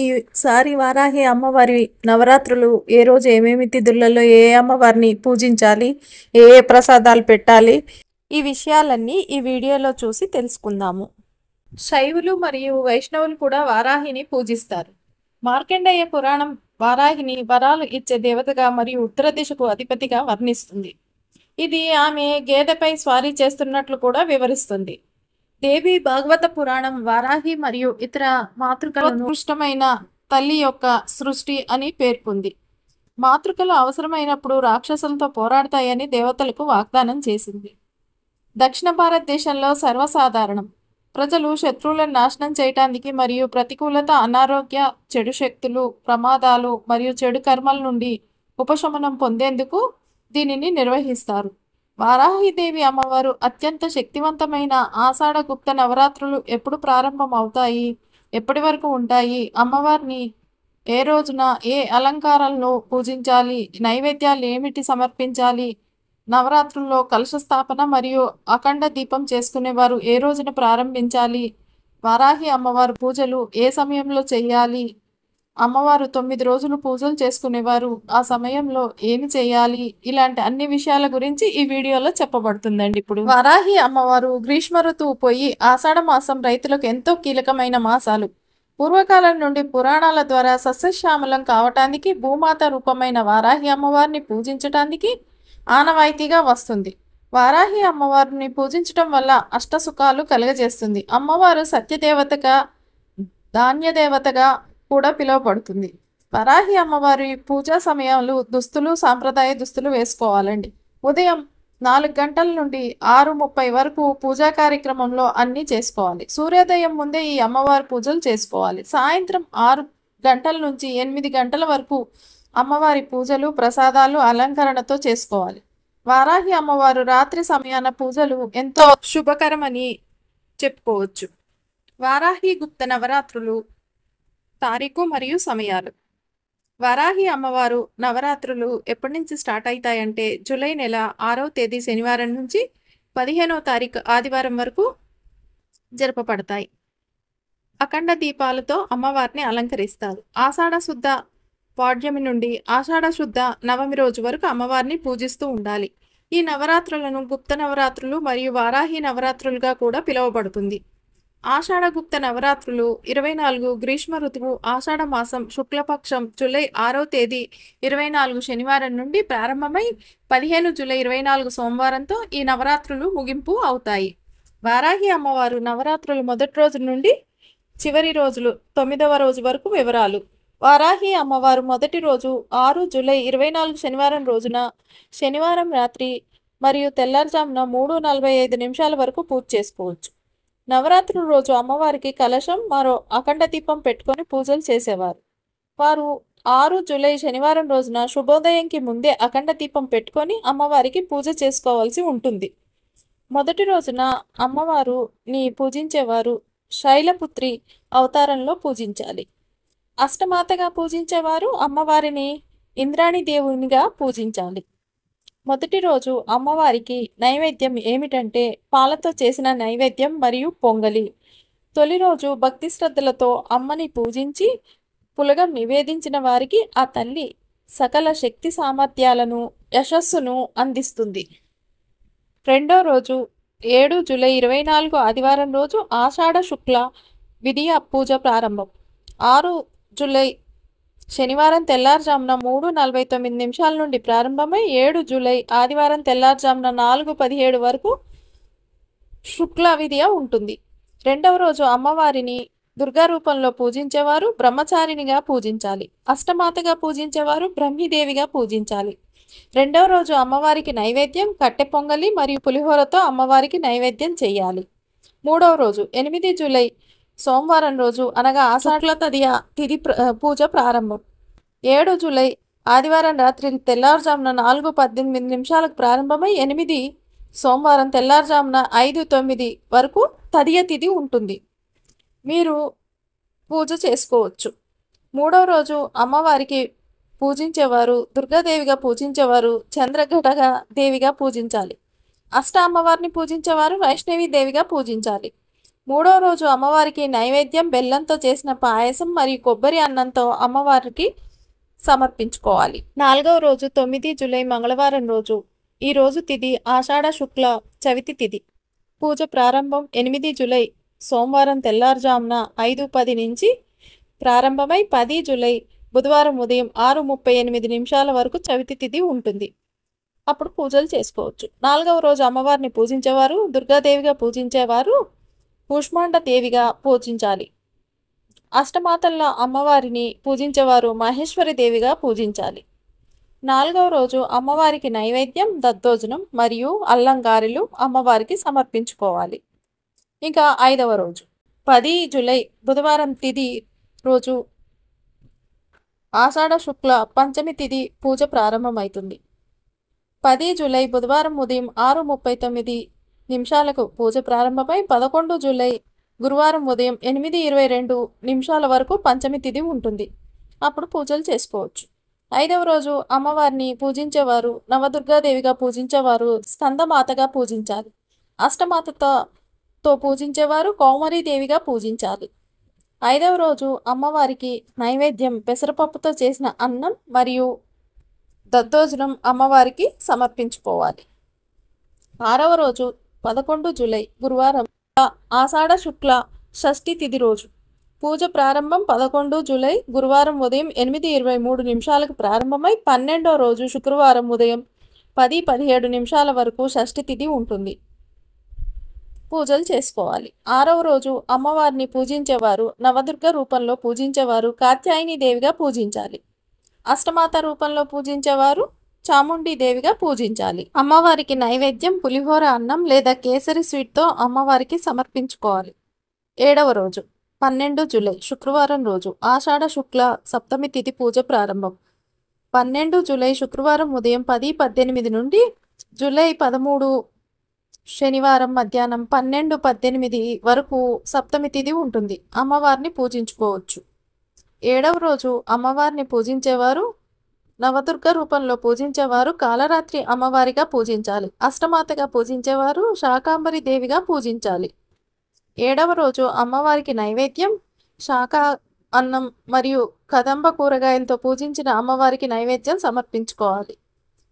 ఈసారి వారాహి అమ్మవారి నవరాత్రులు ఏ రోజు ఏమేమి తిథులలో ఏ అమ్మవారిని పూజించాలి, ఏ ఏ ప్రసాదాలు పెట్టాలి, ఈ విషయాలన్నీ ఈ వీడియోలో చూసి తెలుసుకుందాము. శైవులు మరియు వైష్ణవులు కూడా వారాహిని పూజిస్తారు. మార్కండేయ పురాణం వారాహిని వరాలు ఇచ్చే దేవతగా మరియు ఉత్తర దిశకు అధిపతిగా వర్ణిస్తుంది. ఇది ఆమె గేదెపై స్వారీ చేస్తున్నట్లు కూడా వివరిస్తుంది. దేవి భాగవత పురాణం వారాహి మరియు ఇతర మాతృకలను ఉత్కృష్టమైన తల్లి యొక్క సృష్టి అని పేర్కొంది. మాతృకలు అవసరమైనప్పుడు రాక్షసులతో పోరాడతాయని దేవతలకు వాగ్దానం చేసింది. దక్షిణ భారతదేశంలో సర్వసాధారణం. ప్రజలు శత్రువులను నాశనం చేయటానికి మరియు ప్రతికూలత, అనారోగ్య, చెడు శక్తులు, ప్రమాదాలు మరియు చెడు కర్మల నుండి ఉపశమనం పొందేందుకు దీనిని నిర్వహిస్తారు. వారాహిదేవి అమ్మవారు అత్యంత శక్తివంతమైన. ఆషాఢ గుప్త నవరాత్రులు ఎప్పుడు ప్రారంభం అవుతాయి, ఎప్పటి వరకు ఉంటాయి, అమ్మవారిని ఏ రోజున ఏ అలంకారాలను పూజించాలి, నైవేద్యాలు ఏమిటి సమర్పించాలి, నవరాత్రుల్లో కలశ స్థాపన మరియు అఖండ దీపం చేసుకునేవారు ఏ రోజున ప్రారంభించాలి, వారాహి అమ్మవారు పూజలు ఏ సమయంలో చేయాలి, అమ్మవారు 9 రోజులు పూజలు చేసుకునేవారు ఆ సమయంలో ఏమి చేయాలి, ఇలాంటి అన్ని విషయాల గురించి ఈ వీడియోలో చెప్పబడుతుందండి. ఇప్పుడు వారాహి అమ్మవారు గ్రీష్మ ఋతువు పోయి ఆషాఢ మాసం రైతులకు ఎంతో కీలకమైన మాసాలు. పూర్వకాలం నుండి పురాణాల ద్వారా సస్యశ్యామలం కావటానికి భూమాత రూపమైన వారాహి అమ్మవారిని పూజించటానికి ఆనవాయితీగా వస్తుంది. వారాహి అమ్మవారిని పూజించటం వల్ల అష్టసుఖాలు కలుగజేస్తుంది. అమ్మవారు సత్యదేవతగా, ధాన్యదేవతగా కూడా పిలువబడుతుంది. వారాహి అమ్మవారి పూజా సమయాలు దుస్తులు సాంప్రదాయ దుస్తులు వేసుకోవాలండి. ఉదయం 4 గంటల నుండి 6:30 వరకు పూజా కార్యక్రమంలో అన్నీ చేసుకోవాలి. సూర్యోదయం ముందే ఈ అమ్మవారి పూజలు చేసుకోవాలి. సాయంత్రం 6 గంటల నుంచి 8 గంటల వరకు అమ్మవారి పూజలు, ప్రసాదాలు అలంకరణతో చేసుకోవాలి. వారాహి అమ్మవారు రాత్రి సమయాన పూజలు ఎంతో శుభకరమని చెప్పుకోవచ్చు. వారాహి గుప్త నవరాత్రులు తారీఖు మరియు సమయాలు. వారాహి అమ్మవారు నవరాత్రులు ఎప్పటి నుంచి స్టార్ట్ అవుతాయంటే జూలై నెల 6వ తేదీ శనివారం నుంచి 15వ తారీఖు ఆదివారం వరకు జరపబడతాయి. అఖండ దీపాలతో అమ్మవారిని అలంకరిస్తారు. ఆషాఢ శుద్ధ పాడ్యమి నుండి ఆషాఢ శుద్ధ నవమి రోజు వరకు అమ్మవారిని పూజిస్తూ ఉండాలి. ఈ నవరాత్రులను గుప్త నవరాత్రులు మరియు వారాహి నవరాత్రులుగా కూడా పిలువబడుతుంది. ఆషాఢ గుప్త నవరాత్రులు 24 గ్రీష్మ ఋతువు ఆషాఢ మాసం శుక్లపక్షం జూలై 6వ తేదీ 24 శనివారం నుండి ప్రారంభమై 15 జూలై 24 సోమవారంతో ఈ నవరాత్రులు ముగింపు అవుతాయి. వారాహి అమ్మవారు నవరాత్రులు మొదటి రోజు నుండి చివరి రోజులు 9వ రోజు వరకు వివరాలు. వారాహి అమ్మవారు మొదటి రోజు 6 జూలై 24 శనివారం రోజున శనివారం రాత్రి మరియు తెల్లారుజామున 3:45 వరకు పూజ చేసుకోవచ్చు. నవరాత్రుల రోజు అమ్మవారికి కలశం మరో అఖండ దీపం పెట్టుకొని పూజలు చేసేవారు. వారు 6 జూలై శనివారం రోజున శుభోదయంకి ముందే అఖండ దీపం పెట్టుకొని అమ్మవారికి పూజ చేసుకోవాల్సి ఉంటుంది. మొదటి రోజున అమ్మవారుని పూజించేవారు శైలపుత్రి అవతారంలో పూజించాలి. అష్టమాతగా పూజించేవారు అమ్మవారిని ఇంద్రాణి దేవునిగా పూజించాలి. మొదటి రోజు అమ్మవారికి నైవేద్యం ఏమిటంటే పాలతో చేసిన నైవేద్యం మరియు పొంగలి. తొలి రోజు భక్తి శ్రద్ధలతో అమ్మని పూజించి పులగం నివేదించిన వారికి ఆ తల్లి సకల శక్తి సామర్థ్యాలను, యశస్సును అందిస్తుంది. రెండో రోజు 7 జూలై 24 ఆదివారం రోజు ఆషాఢ శుక్ల విధియ పూజ ప్రారంభం. 6 జూలై శనివారం తెల్లారుజామున 3:49 నుండి ప్రారంభమై 7 జూలై ఆదివారం తెల్లారుజామున 4:17 వరకు శుక్ల విధియ ఉంటుంది. రెండవ రోజు అమ్మవారిని దుర్గా రూపంలో పూజించేవారు బ్రహ్మచారినిగా పూజించాలి. అష్టమాతగా పూజించేవారు బ్రహ్మీదేవిగా పూజించాలి. రెండవ రోజు అమ్మవారికి నైవేద్యం కట్టె పొంగలి మరియు పులిహోరతో అమ్మవారికి నైవేద్యం చేయాలి. మూడవ రోజు 8 జూలై సోమవారం రోజు అనగా ఆషాఢ తదియ తిథి పూజ ప్రారంభం. 7 జూలై ఆదివారం రాత్రి తెల్లారుజామున 4:18 ప్రారంభమై 8 సోమవారం తెల్లారుజామున 5:09 వరకు తదియ తిథి ఉంటుంది. మీరు పూజ చేసుకోవచ్చు. మూడవ రోజు అమ్మవారికి పూజించేవారు దుర్గాదేవిగా పూజించేవారు చంద్రఘటగా దేవిగా పూజించాలి. అష్ట అమ్మవారిని పూజించేవారు వైష్ణవి దేవిగా పూజించాలి. మూడవ రోజు అమ్మవారికి నైవేద్యం బెల్లంతో చేసిన పాయసం మరియు కొబ్బరి అన్నంతో అమ్మవారికి సమర్పించుకోవాలి. 4వ రోజు 9 జూలై మంగళవారం రోజు. ఈ రోజు తిథి ఆషాఢ శుక్ల చవితి తిథి. పూజ ప్రారంభం 8 జూలై సోమవారం తెల్లారుజామున 5:10 నుంచి ప్రారంభమై 10 జూలై బుధవారం ఉదయం 6:38 వరకు చవితి తిథి ఉంటుంది. అప్పుడు పూజలు చేసుకోవచ్చు. 4వ రోజు అమ్మవారిని పూజించేవారు దుర్గాదేవిగా పూజించేవారు కూష్మాండ దేవిగా పూజించాలి. అష్టమాతల్లో అమ్మవారిని పూజించేవారు మహేశ్వరి దేవిగా పూజించాలి. 4వ రోజు అమ్మవారికి నైవేద్యం దద్దోజనం మరియు అల్లం గారెలు అమ్మవారికి సమర్పించుకోవాలి. ఇంకా 5వ రోజు 10 జూలై బుధవారం తిథి రోజు ఆషాఢ శుక్ల పంచమి తిథి పూజ ప్రారంభమవుతుంది. 10 జూలై బుధవారం ఉదయం 6:39 పూజ ప్రారంభమై 11 జూలై గురువారం ఉదయం 8:22 వరకు పంచమి తిథి ఉంటుంది. అప్పుడు పూజలు చేసుకోవచ్చు. 5వ రోజు అమ్మవారిని పూజించేవారు నవదుర్గాదేవిగా పూజించేవారు స్కందమాతగా పూజించాలి. అష్టమాతతో పూజించేవారు కౌమరీదేవిగా పూజించాలి. 5వ రోజు అమ్మవారికి నైవేద్యం పెసరపప్పుతో చేసిన అన్నం మరియు దద్దోజనం అమ్మవారికి సమర్పించుకోవాలి. 6వ రోజు 11 జూలై గురువారం ఆషాఢ శుక్ల షష్ఠి తిథి రోజు. పూజ ప్రారంభం 11 జూలై గురువారం ఉదయం 8:23 ప్రారంభమై 12వ రోజు శుక్రవారం ఉదయం 10:17 వరకు షష్ఠి తిథి ఉంటుంది. పూజలు చేసుకోవాలి. 6వ రోజు అమ్మవారిని పూజించేవారు నవదుర్గ రూపంలో పూజించేవారు కాత్యాయని దేవిగా పూజించాలి. అష్టమాత రూపంలో పూజించేవారు చాముండి దేవిగా పూజించాలి. అమ్మవారికి నైవేద్యం పులిహోర అన్నం లేదా కేసరి స్వీట్తో అమ్మవారికి సమర్పించుకోవాలి. 7వ రోజు 12 జూలై శుక్రవారం రోజు ఆషాఢ శుక్ల సప్తమి తిథి పూజ ప్రారంభం. 12 జూలై శుక్రవారం ఉదయం 10:18 నుండి జూలై 13 శనివారం మధ్యాహ్నం 12:18 వరకు సప్తమి తిథి ఉంటుంది. అమ్మవారిని పూజించుకోవచ్చు. 7వ రోజు అమ్మవారిని పూజించేవారు నవదుర్గ రూపంలో పూజించేవారు కాలరాత్రి అమ్మవారిగా పూజించాలి. అష్టమాతగా పూజించేవారు శాకాంబరి దేవిగా పూజించాలి. 7వ రోజు అమ్మవారికి నైవేద్యం శాకా అన్నం మరియు కదంబ కూరగాయలతో పూజించిన అమ్మవారికి నైవేద్యం సమర్పించుకోవాలి.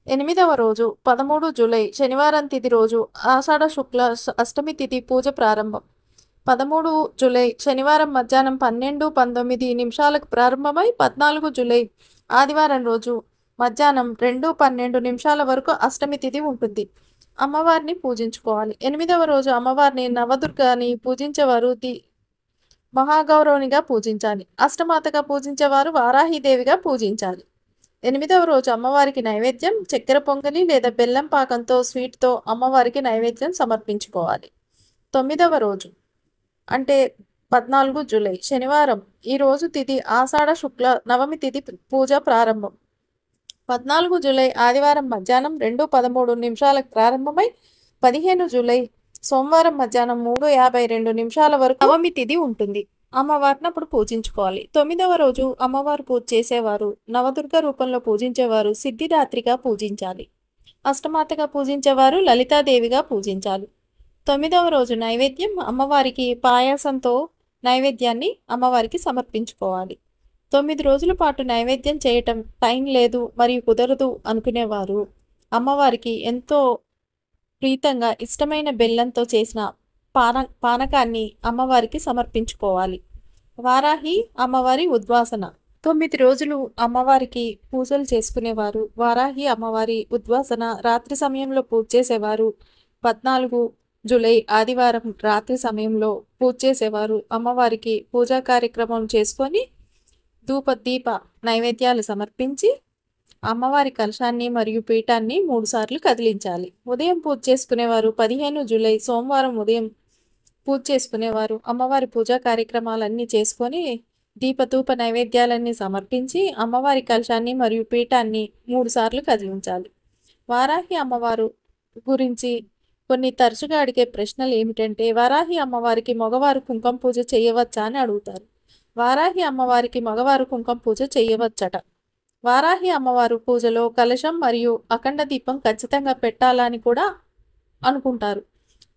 8వ రోజు 13 జూలై శనివారం తిథి రోజు ఆషాఢ శుక్ల అష్టమి తిథి పూజ ప్రారంభం. 13 జూలై శనివారం మధ్యాహ్నం 12:19 ప్రారంభమై 14 జూలై ఆదివారం రోజు మధ్యాహ్నం 2:12 వరకు అష్టమి తిథి ఉంటుంది. అమ్మవారిని పూజించుకోవాలి. 8వ రోజు అమ్మవారిని నవదుర్గాని పూజించేవారు మహాగౌరవునిగా పూజించాలి. అష్టమాతగా పూజించేవారు వారాహిదేవిగా పూజించాలి. 8వ రోజు అమ్మవారికి నైవేద్యం చక్కెర పొంగలి లేదా బెల్లం పాకంతో స్వీట్తో అమ్మవారికి నైవేద్యం సమర్పించుకోవాలి. 9వ రోజు అంటే 14 జూలై శనివారం. ఈ రోజు తిథి ఆషాఢ శుక్ల నవమి తిథి పూజ ప్రారంభం. 14 జూలై ఆదివారం మధ్యాహ్నం 2:13 ప్రారంభమై 15 జూలై సోమవారం మధ్యాహ్నం 3:52 వరకు నవమి తిథి ఉంటుంది. అమ్మవారిని అప్పుడు పూజించుకోవాలి. 9వ రోజు అమ్మవారు పూజ చేసేవారు నవదుర్గ రూపంలో పూజించేవారు సిద్ధిదాత్రిగా పూజించాలి. అష్టమాతగా పూజించేవారు లలితాదేవిగా పూజించాలి. 9వ రోజు నైవేద్యం అమ్మవారికి పాయసంతో నైవేద్యాన్ని అమ్మవారికి సమర్పించుకోవాలి. 9 రోజుల పాటు నైవేద్యం చేయటం టైం లేదు మరియు కుదరదు అనుకునేవారు అమ్మవారికి ఎంతో ప్రీతంగా ఇష్టమైన బెల్లంతో చేసిన పానకాన్ని అమ్మవారికి సమర్పించుకోవాలి. వారాహి అమ్మవారి ఉద్వాసన. 9 రోజులు అమ్మవారికి పూజలు చేసుకునేవారు వారాహి అమ్మవారి ఉద్వాసన రాత్రి సమయంలో పూజ చేసేవారు. 14 జూలై ఆదివారం రాత్రి సమయంలో పూజ చేసేవారు అమ్మవారికి పూజా కార్యక్రమం చేసుకొని ధూపదీప నైవేద్యాలు సమర్పించి అమ్మవారి కలశాన్ని మరియు పీఠాన్ని 3 సార్లు కదిలించాలి. ఉదయం పూజ చేసుకునేవారు 15 జూలై సోమవారం ఉదయం పూజ చేసుకునేవారు అమ్మవారి పూజా కార్యక్రమాలన్నీ చేసుకొని దీపధూప నైవేద్యాలన్నీ సమర్పించి అమ్మవారి కలశాన్ని మరియు పీఠాన్ని 3 సార్లు కదిలించాలి. వారాహి అమ్మవారు గురించి కొన్ని తరచుగా అడిగే ప్రశ్నలు ఏమిటంటే వారాహి అమ్మవారికి మగవారు కుంకుమ పూజ చేయవచ్చా అని అడుగుతారు. వారాహి అమ్మవారికి మగవారు కుంకుమ పూజ చేయవచ్చట. వారాహి అమ్మవారు పూజలో కలశం మరియు అఖండ దీపం ఖచ్చితంగా పెట్టాలని కూడా అనుకుంటారు.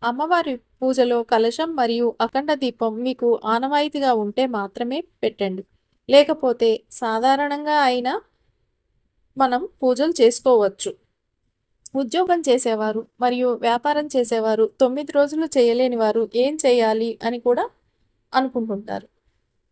అమ్మవారి పూజలో కలశం మరియు అఖండ దీపం మీకు ఆనవాయితీగా ఉంటే మాత్రమే పెట్టండి. లేకపోతే సాధారణంగా అయినా మనం పూజలు చేసుకోవచ్చు. ఉద్యోగం చేసేవారు మరియు వ్యాపారం చేసేవారు 9 రోజులు చేయలేని వారు ఏం చేయాలి అని కూడా అనుకుంటుంటారు.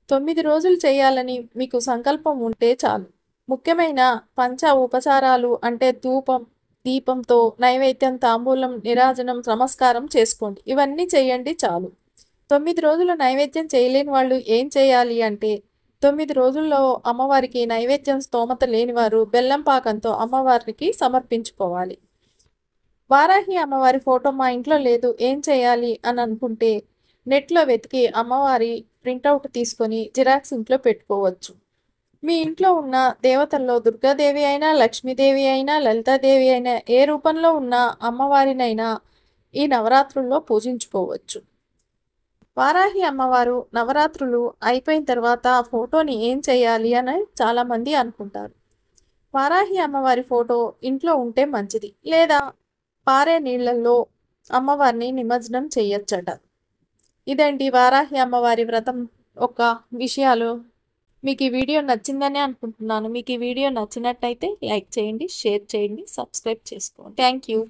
9 రోజులు చేయాలని మీకు సంకల్పం ఉంటే చాలు. ముఖ్యమైన పంచ ఉపచారాలు అంటే ధూపం, దీపంతో నైవేద్యం, తాంబూలం, నిరాజనం, నమస్కారం చేసుకోండి. ఇవన్నీ చేయండి చాలు. 9 రోజులు నైవేద్యం చేయలేని వాళ్ళు ఏం చేయాలి అంటే 9 రోజుల్లో అమ్మవారికి నైవేద్యం స్తోమత లేనివారు బెల్లం పాకంతో అమ్మవారికి సమర్పించుకోవాలి. వారాహి అమ్మవారి ఫోటో మా ఇంట్లో లేదు ఏం చేయాలి అని అనుకుంటే నెట్లో వెతికి అమ్మవారి ప్రింటౌట్ తీసుకొని జిరాక్స్ ఇంట్లో పెట్టుకోవచ్చు. మీ ఇంట్లో ఉన్న దేవతల్లో దుర్గాదేవి అయినా, లక్ష్మీదేవి అయినా, లలితాదేవి అయినా ఏ రూపంలో ఉన్న అమ్మవారినైనా ఈ నవరాత్రుల్లో పూజించుకోవచ్చు. వారాహి అమ్మవారు నవరాత్రులు అయిపోయిన తర్వాత ఆ ఫోటోని ఏం చేయాలి అని చాలామంది అనుకుంటారు. వారాహి అమ్మవారి ఫోటో ఇంట్లో ఉంటే మంచిది, లేదా పారే నీళ్లలో అమ్మవారిని నిమజ్జనం చేయొచ్చట. ఇదండి వారాహి అమ్మవారి వ్రతం ఒక విషయాలు. మీకు ఈ వీడియో నచ్చిందని అనుకుంటున్నాను. మీకు ఈ వీడియో నచ్చినట్టయితే లైక్ చేయండి, షేర్ చేయండి, సబ్స్క్రైబ్ చేసుకోండి. Thank you.